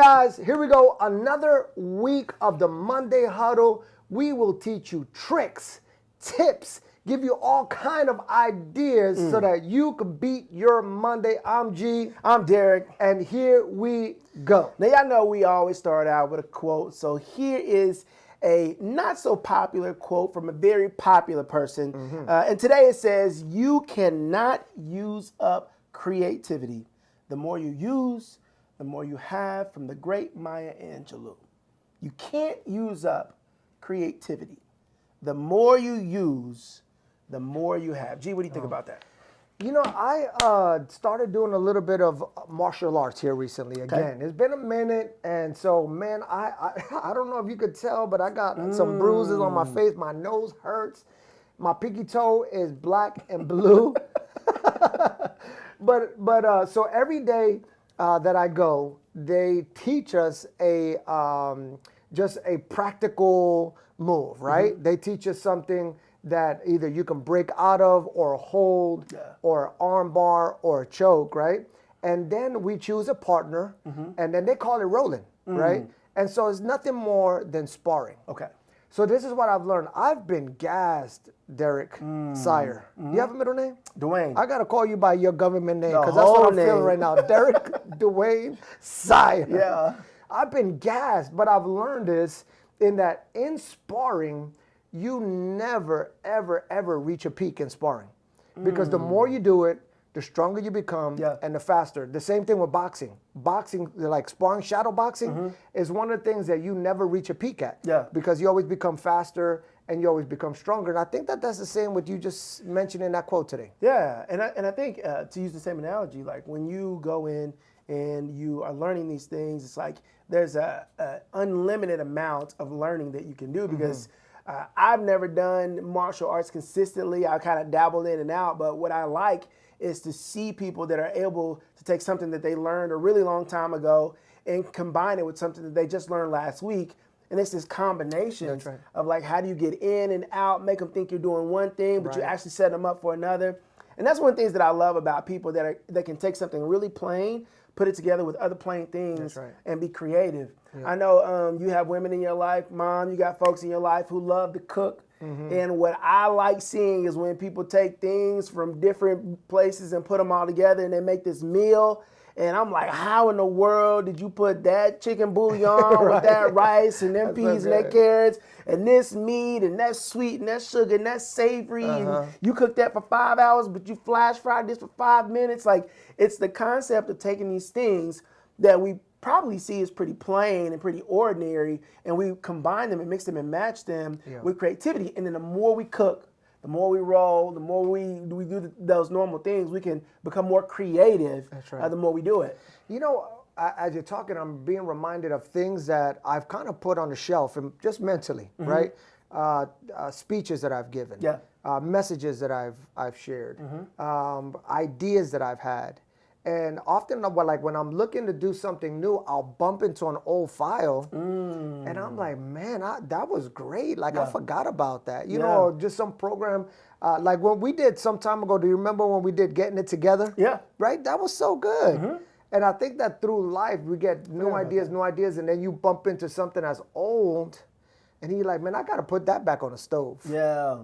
guys, here we go. Another week of the Monday Huddle. We will teach you tricks, tips, give you all kind of ideas so that you can beat your Monday. I'm G. I'm Derek. And here we go. Now, y'all know we always start out with a quote. So here is a not so popular quote from a very popular person. And today it says, you cannot use up creativity. The more you use, the more you have, from the great Maya Angelou. You can't use up creativity. The more you use, the more you have. G, what do you think about that? You know, I started doing a little bit of martial arts here recently. Again, it's been a minute, and so man, I don't know if you could tell, but I got some bruises on my face. My nose hurts. My pinky toe is black and blue. but so every day that I go, they teach us a just a practical move, right? They teach us something that either you can break out of or hold or arm bar or choke, right? And then we choose a partner and then they call it rolling, right? And so it's nothing more than sparring. Okay. So this is what I've learned. I've been gassed, Derek Sire. You have a middle name? Dwayne. I got to call you by your government name because that's what I'm feeling right now. Derek Dwayne Sire. Yeah. I've been gassed, but I've learned this in that in sparring, you never, ever, ever reach a peak in sparring. Because the more you do it, the stronger you become and the faster. The same thing with boxing. Boxing, like sparring, shadow boxing, is one of the things that you never reach a peak at. Yeah. Because you always become faster and you always become stronger. And I think that that's the same with you just mentioning that quote today. Yeah, and I think to use the same analogy, like when you go in and you are learning these things, it's like there's a unlimited amount of learning that you can do because I've never done martial arts consistently. I kind of dabbled in and out, but what I like is to see people that are able to take something that they learned a really long time ago and combine it with something that they just learned last week. And it's this combination of like, how do you get in and out, make them think you're doing one thing, but you actually set them up for another. And that's one of the things that I love about people that can take something really plain, put it together with other plain things, and be creative. I know you have women in your life, Mom, you got folks in your life who love to cook. And what I like seeing is when people take things from different places and put them all together and they make this meal. And I'm like, how in the world did you put that chicken bouillon with that rice and them peas and that carrots and this meat and that sweet and that sugar and that savory and you cooked that for 5 hours, but you flash fried this for 5 minutes? Like, it's the concept of taking these things that we probably see as pretty plain and pretty ordinary, and we combine them and mix them and match them with creativity. And then the more we cook, the more we roll, the more we do those normal things, we can become more creative the more we do it. You know, as you're talking, I'm being reminded of things that I've kind of put on the shelf, and just mentally, right? Speeches that I've given, messages that I've shared, ideas that I've had. And often, like when I'm looking to do something new, I'll bump into an old file, and I'm like, man, that was great. Like I forgot about that. You know, just some program, like when we did some time ago. Do you remember when we did Getting It Together? Yeah. Right. That was so good. And I think that through life we get new ideas, and then you bump into something that's old. And you're like, man, I got to put that back on the stove. Yeah.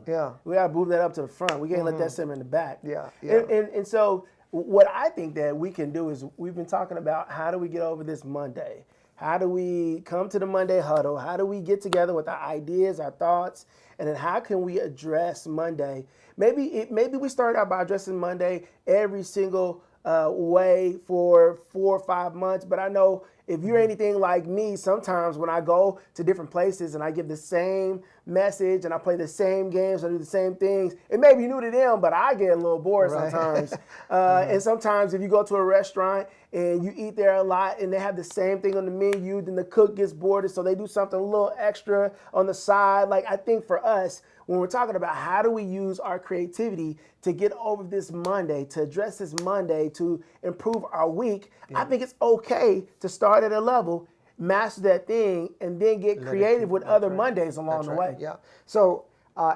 We got to move that up to the front. We can't let that simmer in the back. Yeah. And so what I think that we can do is, we've been talking about how do we get over this Monday? How do we come to the Monday huddle? How do we get together with our ideas, our thoughts, and then how can we address Monday? Maybe we start out by addressing Monday every single way for 4 or 5 months. But I know if you're anything like me, sometimes when I go to different places and I give the same message and I play the same games, I do the same things, it may be new to them, but I get a little bored sometimes. And sometimes if you go to a restaurant and you eat there a lot and they have the same thing on the menu, then the cook gets bored, and so they do something a little extra on the side. Like, I think for us, when we're talking about how do we use our creativity to get over this Monday, to address this Monday, to improve our week, I think it's okay to start at a level, master that thing, and then get creative with other Mondays along the way. Yeah. So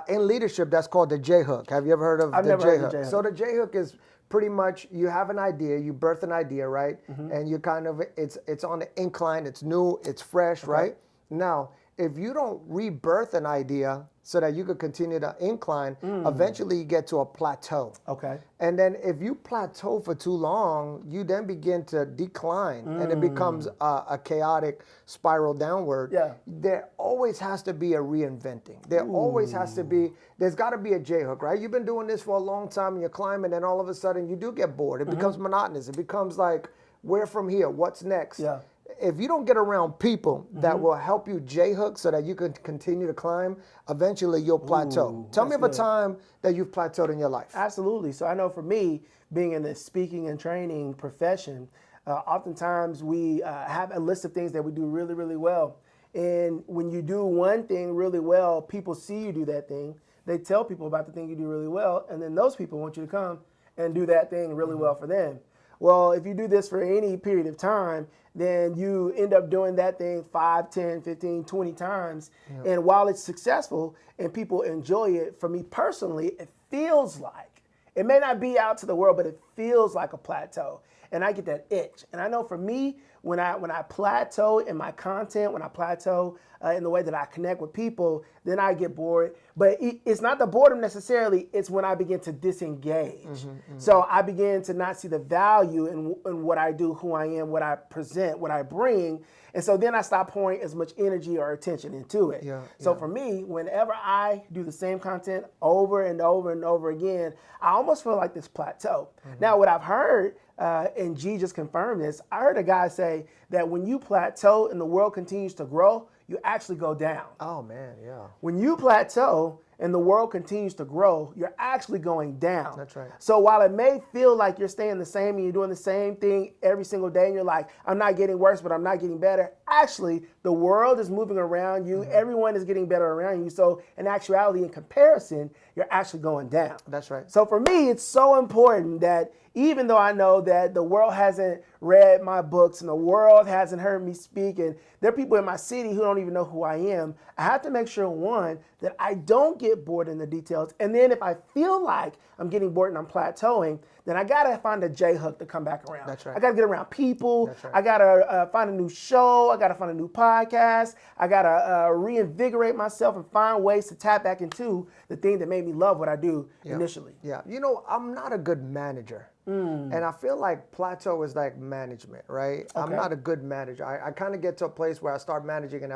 in leadership, that's called the J hook. Have you ever heard of the J hook? So the J hook is pretty much you have an idea, you birth an idea, right? And you kind of, it's on the incline, it's new, it's fresh, right? Now, if you don't rebirth an idea so that you could continue to incline, eventually you get to a plateau. Okay. And then if you plateau for too long, you then begin to decline and it becomes a chaotic spiral downward. Yeah. There always has to be a reinventing. There always has to be, there's got to be a J-hook, right? You've been doing this for a long time and you're climbing and all of a sudden you do get bored. It becomes monotonous. It becomes like, where from here? What's next? Yeah. If you don't get around people that will help you J-hook so that you can continue to climb, eventually you'll plateau. Tell me of a time that you've plateaued in your life. Absolutely. So I know for me, being in the speaking and training profession, oftentimes we have a list of things that we do really, really well. And when you do one thing really well, people see you do that thing. They tell people about the thing you do really well, and then those people want you to come and do that thing really well for them. Well, if you do this for any period of time, then you end up doing that thing 5, 10, 15, 20 times. And while it's successful and people enjoy it, for me personally, it feels like, it may not be out to the world, but it feels like a plateau. And I get that itch. And I know for me, when I plateau in my content, when I plateau in the way that I connect with people, then I get bored. But it's not the boredom necessarily, it's when I begin to disengage. So I begin to not see the value in what I do, who I am, what I present, what I bring. And so then I stop pouring as much energy or attention into it. So for me, whenever I do the same content over and over and over again, I almost feel like this plateau. Now, what I've heard, and G just confirmed this, I heard a guy say that when you plateau and the world continues to grow, you actually go down. Oh man, yeah. When you plateau and the world continues to grow, you're actually going down. That's right. So while it may feel like you're staying the same and you're doing the same thing every single day and you're like, I'm not getting worse, but I'm not getting better. Actually, the world is moving around you. Everyone is getting better around you. So in actuality, in comparison, you're actually going down. That's right. So for me, it's so important that even though I know that the world hasn't read my books and the world hasn't heard me speak, and there are people in my city who don't even know who I am, I have to make sure, one, that I don't get bored in the details. And then if I feel like I'm getting bored and I'm plateauing, then I got to find a J-hook to come back around. That's right. I got to get around people. That's right. I got to find a new show. I got to find a new podcast. I got to reinvigorate myself and find ways to tap back into the thing that made me love what I do initially. Yeah, you know, I'm not a good manager. And I feel like plateau is like management, right? I'm not a good manager. I kind of get to a place where I start managing, and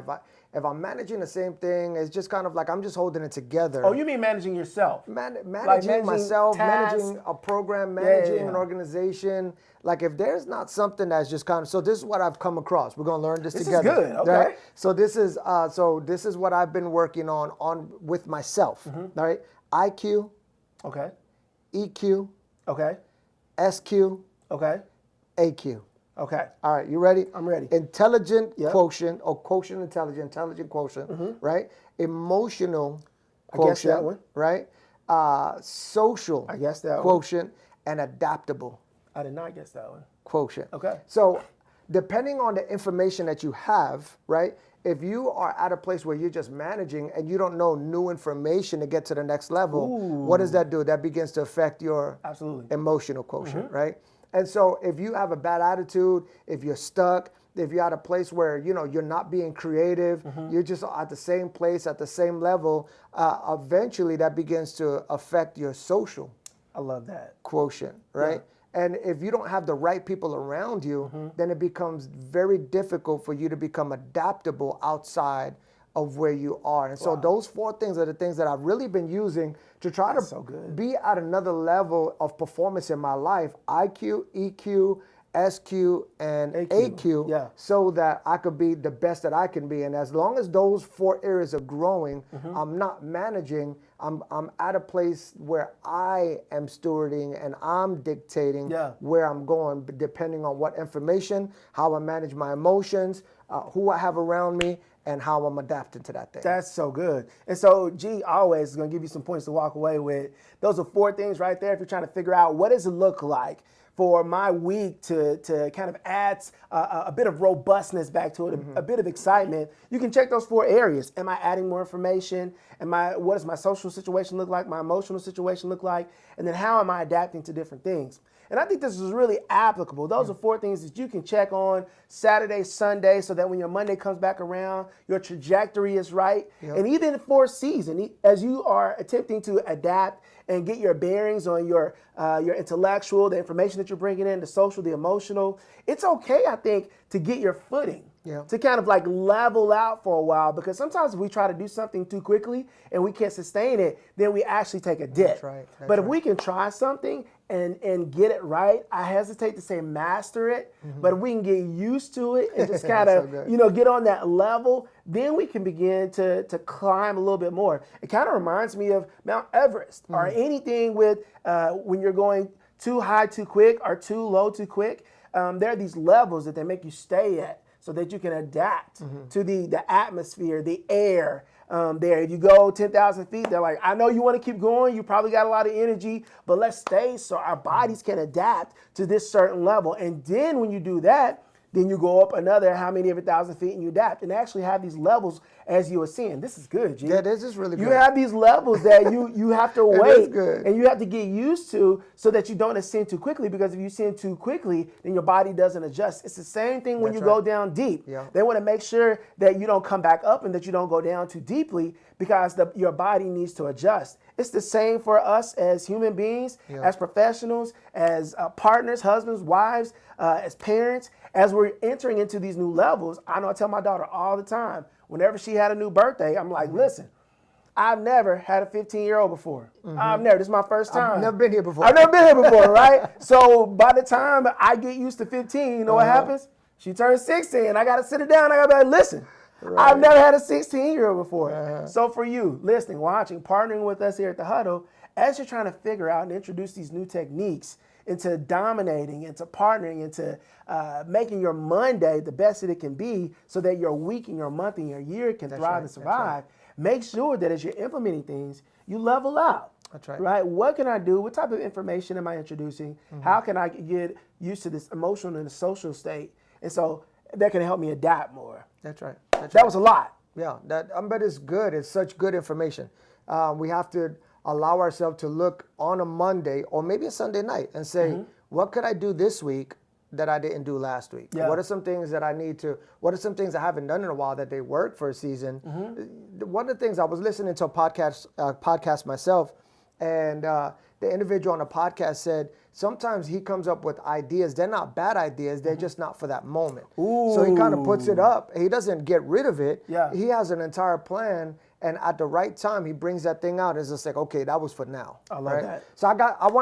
if I'm managing the same thing, it's just kind of like I'm just holding it together. Oh, you mean managing yourself? Managing myself, tasks. managing a program, managing an organization. Like if there's not something that's just kind of, so this is what I've come across. We're gonna learn this together. This is good. Okay. Right? So this is what I've been working on with myself. Right? IQ. Okay. EQ. Okay. SQ. Okay. AQ. Okay. All right, you ready? I'm ready. Intelligent quotient, or quotient intelligent quotient, right? Emotional quotient, guessed that one. right? Social I guessed that one. quotient, and adaptable I did not guess that one. quotient. Okay. So depending on the information that you have, right? If you are at a place where you're just managing and you don't know new information to get to the next level, what does that do? That begins to affect your emotional quotient, right? And so if you have a bad attitude, if you're stuck, if you're at a place where, you know, you're not being creative, you're just at the same place, at the same level, eventually that begins to affect your social quotient, right? Yeah. And if you don't have the right people around you, then it becomes very difficult for you to become adaptable outside of where you are. And so those 4 things are the things that I've really been using to try to be at another level of performance in my life. IQ, EQ, SQ, and AQ, so that I could be the best that I can be. And as long as those 4 areas are growing, I'm not managing, I'm at a place where I am stewarding and I'm dictating where I'm going, depending on what information, how I manage my emotions, who I have around me, and how I'm adapting to that thing. That's so good. And so G always is going to give you some points to walk away with. Those are 4 things right there if you're trying to figure out what does it look like for my week to kind of add a bit of robustness back to it, a bit of excitement. You can check those 4 areas. Am I adding more information? What does my social situation look like? My emotional situation look like? And then how am I adapting to different things? And I think this is really applicable. Those are 4 things that you can check on Saturday, Sunday, so that when your Monday comes back around, your trajectory is right. Yep. And even for season, as you are attempting to adapt and get your bearings on your intellectual, the information that you're bringing in, the social, the emotional, it's okay, I think, to get your footing. Yeah. To kind of like level out for a while, because sometimes if we try to do something too quickly and we can't sustain it, then we actually take a dip. That's right. But if we can try something and get it right, I hesitate to say master it, but if we can get used to it and just kind of, get on that level, then we can begin to climb a little bit more. It kind of reminds me of Mount Everest or anything with when you're going too high too quick or too low too quick. There are these levels that they make you stay at, so that you can adapt to the atmosphere, the air there. If you go 10,000 feet, they're like, I know you want to keep going. You probably got a lot of energy, but let's stay so our bodies can adapt to this certain level. And then when you do that, then you go up another how many every 1,000 feet and you adapt and actually have these levels as you ascend. This is good, G. Yeah, this is really good. You have these levels that you have to wait good. And you have to get used to so that you don't ascend too quickly, because if you ascend too quickly, then your body doesn't adjust. It's the same thing when you go down deep. Yeah. They want to make sure that you don't come back up and that you don't go down too deeply, because your body needs to adjust. It's the same for us as human beings, as professionals, as partners, husbands, wives, as parents. As we're entering into these new levels, I know I tell my daughter all the time, whenever she had a new birthday, I'm like, listen, I've never had a 15-year-old before. This is my first time. I've never been here before. I've never been here before, right? So by the time I get used to 15, you know what happens? She turns 16, I got to sit her down. I got to be like, listen, I've never had a 16-year-old before. So for you, listening, watching, partnering with us here at the Huddle, as you're trying to figure out and introduce these new techniques into dominating, into partnering, into making your Monday the best that it can be, so that your week and your month and your year can thrive and survive. Make sure that as you're implementing things, you level out. That's right. Right? What can I do? What type of information am I introducing? How can I get used to this emotional and social state? And so that can help me adapt more. That's right. That was a lot. Yeah, but it's good. It's such good information. We have to allow ourselves to look on a Monday or maybe a Sunday night and say, what could I do this week that I didn't do last week? Yeah. What are some things that what are some things I haven't done in a while that they work for a season? One of the things, I was listening to a podcast myself, and the individual on the podcast said, sometimes he comes up with ideas. They're not bad ideas. They're just not for that moment. Ooh. So he kind of puts it up. He doesn't get rid of it. Yeah. He has an entire plan, and at the right time, he brings that thing out. It's just like, okay, that was for now. I love that. So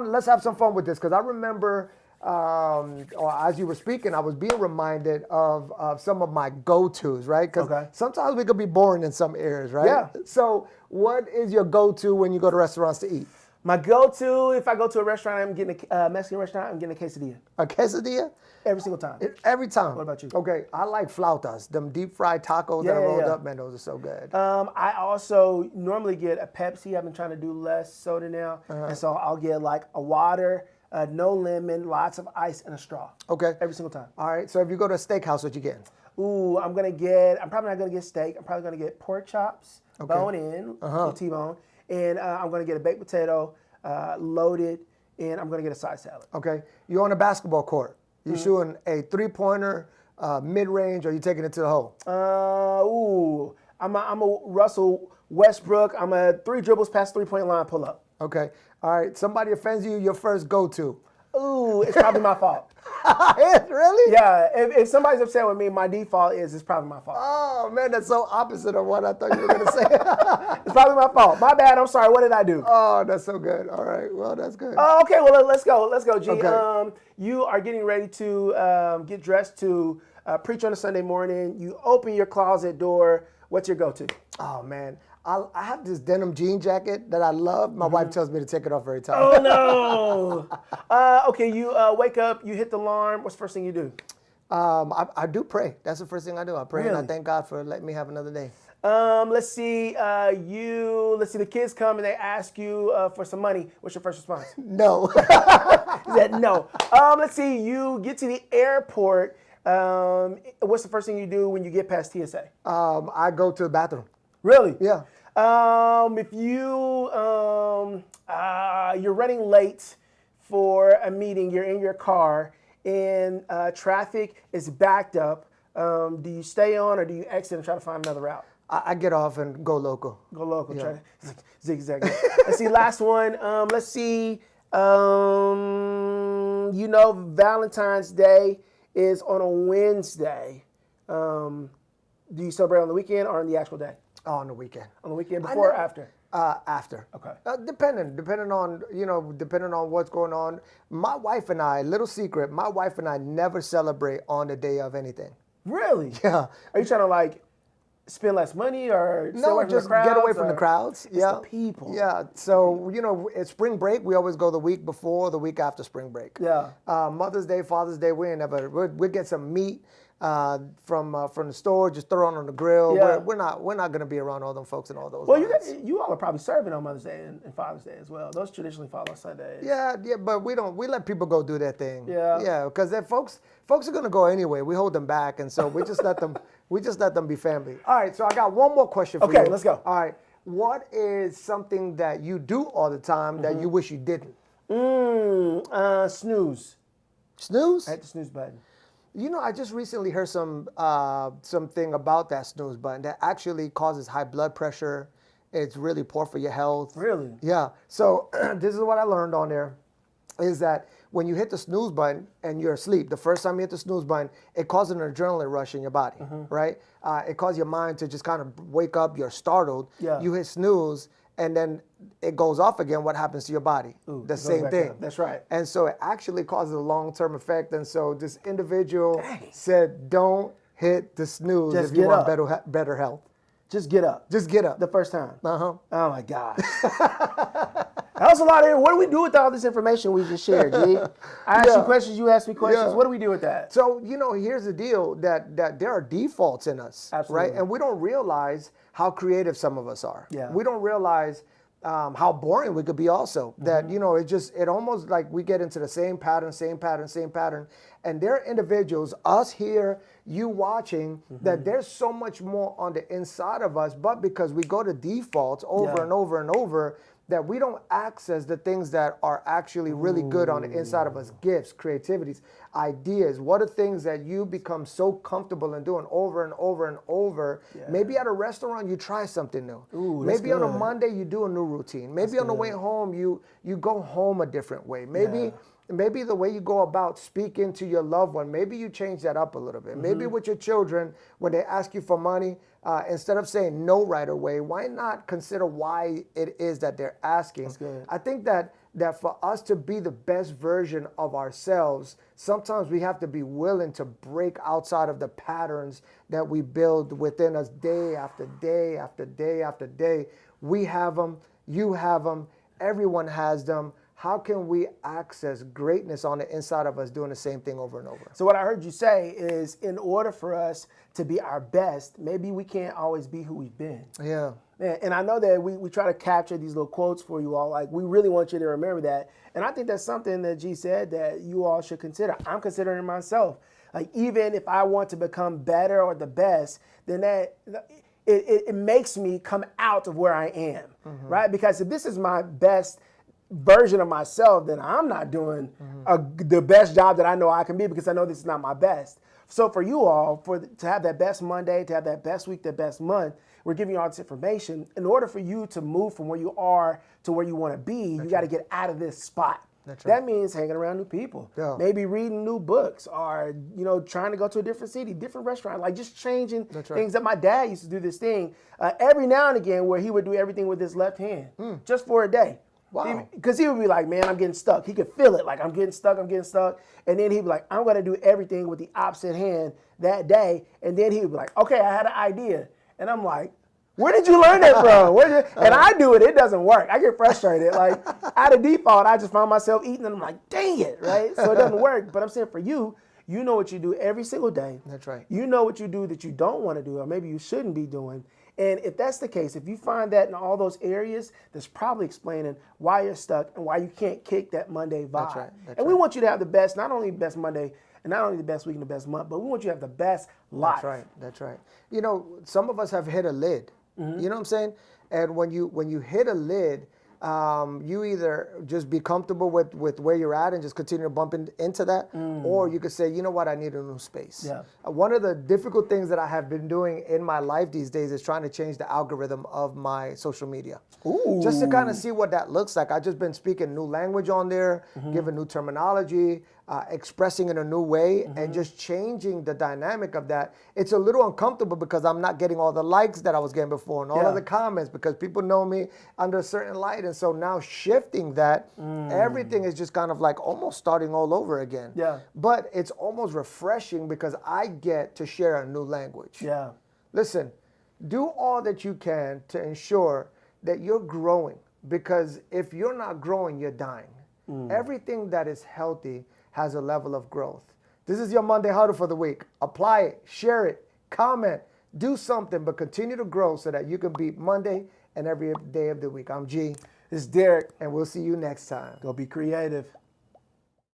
let's have some fun with this, because I remember, or as you were speaking, I was being reminded of some of my go-tos, right? Because sometimes we could be boring in some areas, right? Yeah. So what is your go-to when you go to restaurants to eat? My go-to, if I go to a restaurant, I'm getting a Mexican restaurant, I'm getting a quesadilla. A quesadilla? Every single time. Every time. What about you? Okay, I like flautas, them deep fried tacos that are rolled up. Man, those are so good. I also normally get a Pepsi. I've been trying to do less soda now, and so I'll get like a water, no lemon, lots of ice, and a straw. Okay. Every single time. All right. So if you go to a steakhouse, what you getting? Ooh, I'm probably not gonna get steak. I'm probably gonna get pork chops, bone in, T-bone, and I'm gonna get a baked potato, loaded, and I'm gonna get a side salad. Okay. You're on a basketball court. You shooting a 3-pointer, mid-range, or you taking it to the hole? I'm a Russell Westbrook. I'm a 3 dribbles past 3-point line pull up. Okay. All right. Somebody offends you, your first go-to. Ooh, it's probably my fault. Really? Yeah. If somebody's upset with me, my default is it's probably my fault. Oh, man, that's so opposite of what I thought you were going to say. It's probably my fault. My bad. I'm sorry. What did I do? Oh, that's so good. All right. Well, that's good. Okay. Well, let's go. Let's go, G. Okay. You are getting ready to get dressed to preach on a Sunday morning. You open your closet door. What's your go-to? Oh, man. I have this denim jean jacket that I love. My wife tells me to take it off every time. Oh, no. Okay, you wake up, you hit the alarm. What's the first thing you do? I do pray. That's the first thing I do. I pray and I Really? thank God for letting me have another day. Let's see. Let's see. The kids come and they ask you for some money. What's your first response? No. He said no. Let's see. You get to the airport. What's the first thing you do when you get past TSA? I go to the bathroom. Really? Yeah. If you're running late for a meeting, you're in your car, and traffic is backed up, do you stay on or do you exit and try to find another route? I get off and go local. Go local. Yeah. Try to zigzag. Let's see. Last one. Let's see. Valentine's Day is on a Wednesday. Do you celebrate on the weekend or on the actual day? On the weekend. On the weekend, before or after? After. Okay. Depending on what's going on. My wife and I, little secret, my wife and I never celebrate on the day of anything. Really? Yeah. Are you trying to like spend less money or stay No, away from just the crowds, get away from the or- crowds. It's Yeah. the people. Yeah. So, it's spring break. We always go the week before, the week after spring break. Yeah. Mother's Day, Father's Day, we get some meat from the store, just throw it on the grill. Yeah. We're not gonna be around all them folks and all those. Well, lines. you all are probably serving on Mother's Day and Father's Day as well. Those traditionally fall on Sundays. Yeah, but we let people go do their thing. Yeah. Yeah, because folks are gonna go anyway. We hold them back, and so we just let them be family. All right, so I got one more question for you. Okay, let's go. All right, what is something that you do all the time that you wish you didn't? Snooze. Snooze? I hit the snooze button. I just recently heard something about that snooze button that actually causes high blood pressure. It's really poor for your health. Really? Yeah. So this is what I learned on there, is that when you hit the snooze button and you're asleep, the first time you hit the snooze button, it causes an adrenaline rush in your body, right? It causes your mind to just kind of wake up. You're startled. Yeah. You hit snooze, and then it goes off again. What happens to your body? Ooh, The it goes same back thing. up. That's right. And so it actually causes a long-term effect. And so this individual said, don't hit the snooze Just if you get want up. better health. Just get up. Just get up. The first time. Uh-huh. Oh my gosh. That was a lot of. What do we do with all this information we just shared, G? I asked you questions, you asked me questions. Yeah. What do we do with that? So, here's the deal, that there are defaults in us, Absolutely. right? And we don't realize how creative some of us are. Yeah. We don't realize how boring we could be also. That, it almost like we get into the same pattern. And there are individuals, us here, you watching, that there's so much more on the inside of us, but because we go to defaults over and over and over, that we don't access the things that are actually really good on the inside of us. Gifts, creativities, ideas. What are things that you become so comfortable in doing over and over and over? Yeah. Maybe at a restaurant you try something new. Ooh, maybe on a good. Monday you do a new routine. Maybe on the way home you go home a different way. Maybe the way you go about speaking to your loved one, maybe you change that up a little bit. Maybe with your children, when they ask you for money, instead of saying no right away, why not consider why it is that they're asking? That's good. I think that for us to be the best version of ourselves, sometimes we have to be willing to break outside of the patterns that we build within us day after day after day after day. We have them, you have them, everyone has them. How can we access greatness on the inside of us doing the same thing over and over? So what I heard you say is, in order for us to be our best, maybe we can't always be who we've been. Yeah. And I know that we try to capture these little quotes for you all. Like, we really want you to remember that. And I think that's something that G said that you all should consider. I'm considering it myself. Like, even if I want to become better or the best, then it makes me come out of where I am, right? Because if this is my best version of myself, then I'm not doing the best job that I know I can be, because I know this is not my best. So for you all, to have that best Monday, to have that best week, that best month, we're giving you all this information. In order for you to move from where you are to where you want to be, you got to get out of this spot. That's right. That means hanging around new people, Yeah. maybe reading new books, or trying to go to a different city, different restaurant, like just changing things. That my dad used to do this thing every now and again, where he would do everything with his left hand just for a day. Wow. Because he would be like, man, I'm getting stuck. He could feel it, like I'm getting stuck. And then he'd be like, I'm going to do everything with the opposite hand that day. And then he would be like, okay, I had an idea. And I'm like, where did you learn that from? And I do it. It doesn't work. I get frustrated. Like, out of default, I just find myself eating, and I'm like, dang it, right? So it doesn't work. But I'm saying for you, You know what you do every single day. That's right. You know what you do that you don't want to do, or maybe you shouldn't be doing. And if that's the case, if you find that in all those areas, that's probably explaining why you're stuck and why you can't kick that Monday vibe. That's right. And we want you to have the best, not only the best Monday, and not only the best week and the best month, but we want you to have the best life. That's right. That's right. You know, some of us have hit a lid. You know what I'm saying? And when you hit a lid, you either just be comfortable with where you're at and just continue to bump into that, or you could say, you know what, I need a new space. Yeah. One of the difficult things that I have been doing in my life these days is trying to change the algorithm of my social media. Ooh. Just to kind of see what that looks like. I've just been speaking new language on there, giving new terminology, expressing in a new way, and just changing the dynamic of that. It's a little uncomfortable because I'm not getting all the likes that I was getting before and all of the comments, because people know me under a certain light. And so now shifting that, everything is just kind of like almost starting all over again. Yeah. But it's almost refreshing because I get to share a new language. Yeah. Listen, do all that you can to ensure that you're growing, because if you're not growing, you're dying. Everything that is healthy has a level of growth. This is your Monday Huddle for the week. Apply it, share it, comment, do something, but continue to grow so that you can beat Monday and every day of the week. I'm G. This is Derek. And we'll see you next time. Go be creative.